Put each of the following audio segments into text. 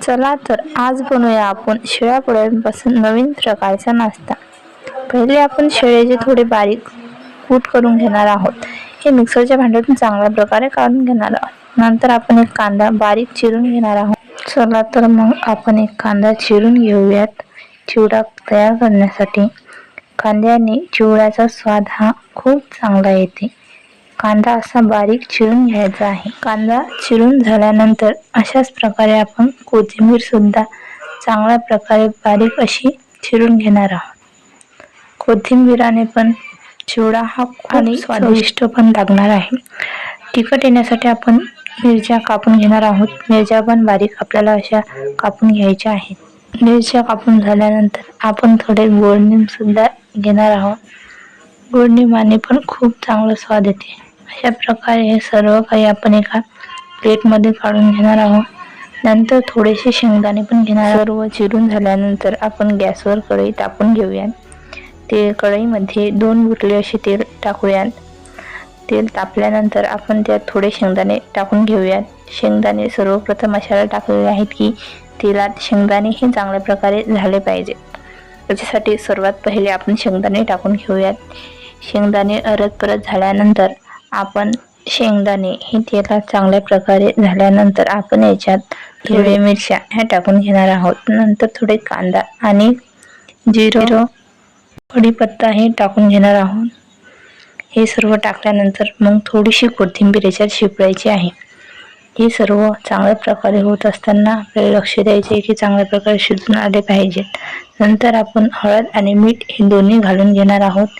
चला तर आज बनवूया आपण शिळ्या पोळ्यांपासून नवीन प्रकारचा नाश्ता। पहिले आपण शिळ्याचे थोडे बारीक कूट करून घेणार आहोत। हे मिक्सरच्या भांड्यातून चांगल्या प्रकारे काढून घेणार आहोत। नंतर आपण एक कांदा बारीक चिरून घेणार आहोत। चला तर मग आपण एक कांदा चिरून घेऊयात। चिवडा तयार करण्यासाठी कांद्याने चिवड्याचा स्वाद हा खूप चांगला येते। कांदा असा बारीक चिरून घ्यायचा आहे। कांदा चिरून झाल्यानंतर अशाच प्रकारे आपण कोथिंबीर सुद्धा चांगल्या प्रकारे बारीक अशी चिरून घेणार आहोत। कोथिंबीराने पण चिवडा हा खूप स्वादिष्ट पण लागणार आहे। तिखट येण्यासाठी आपण मिरच्या कापून घेणार आहोत। मिरच्या पण बारीक आपल्याला अशा कापून घ्यायच्या आहेत। मिरच्या कापून झाल्यानंतर आपण थोडे गोडनिंब सुद्धा घेणार आहोत। गोडनिंबाने पण खूप चांगला स्वाद येते। अशा प्रकारे हे सर्व काही आपण एका प्लेटमध्ये काढून घेणार आहोत। नंतर थोडेसे शेंगदाणे पण घेणार। सर्व चिरून झाल्यानंतर आपण गॅसवर कढई टाकून घेऊया। ते कढईमध्ये 2 बुटले असे तेल टाकूया। तेल तापल्यानंतर आपण त्यात थोडे शेंगदाणे टाकून घेऊया। शेंगदाणे सर्वप्रथम अशाला टाकलेले आहेत की तेलात शेंगदाणे हे चांगल्या प्रकारे झाले पाहिजे। त्याच्यासाठी सर्वात पहिले आपण शेंगदाणे टाकून घेऊयात। शेंगदाणे परत झाल्यानंतर आपण शेंगदाणे हे तेलात चांगल्या प्रकारे झाल्यानंतर आपण याच्यात थोडे मिरच्या ह्या टाकून घेणार आहोत। नंतर थोडे कांदा आणि जिरं कढीपत्ता हे टाकून घेणार आहोत। हे सर्व टाकल्यानंतर मग थोडीशी कोथिंबीर याच्यात शिपडायची आहे। हे सर्व चांगल्या प्रकारे होत असताना आपल्याला लक्ष द्यायचे की चांगल्या प्रकारे शिजून आले पाहिजे। नंतर आपण हळद आणि मीठ हे दोन्ही घालून घेणार आहोत।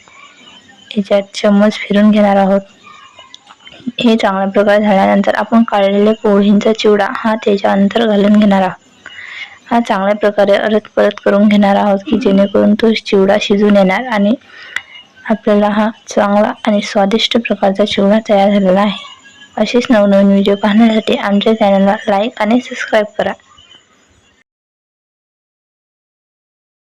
याच्यात चम्मच फिरून घेणार आहोत। हे चांगल्या प्रकारे झाल्यानंतर आपण काढलेले पोळींचा चिवडा हा त्याच्या अंतर घालून घेणार आहोत। हा चांगल्या प्रकारे परत करून घेणार आहोत की जेणेकरून तो चिवडा शिजून येणार आणि आपल्याला हा चांगला आणि स्वादिष्ट प्रकारचा चिवडा तयार झालेला आहे। असेच नवनवीन व्हिडिओ पाहण्यासाठी आमच्या चॅनलला लाईक आणि सबस्क्राईब करा।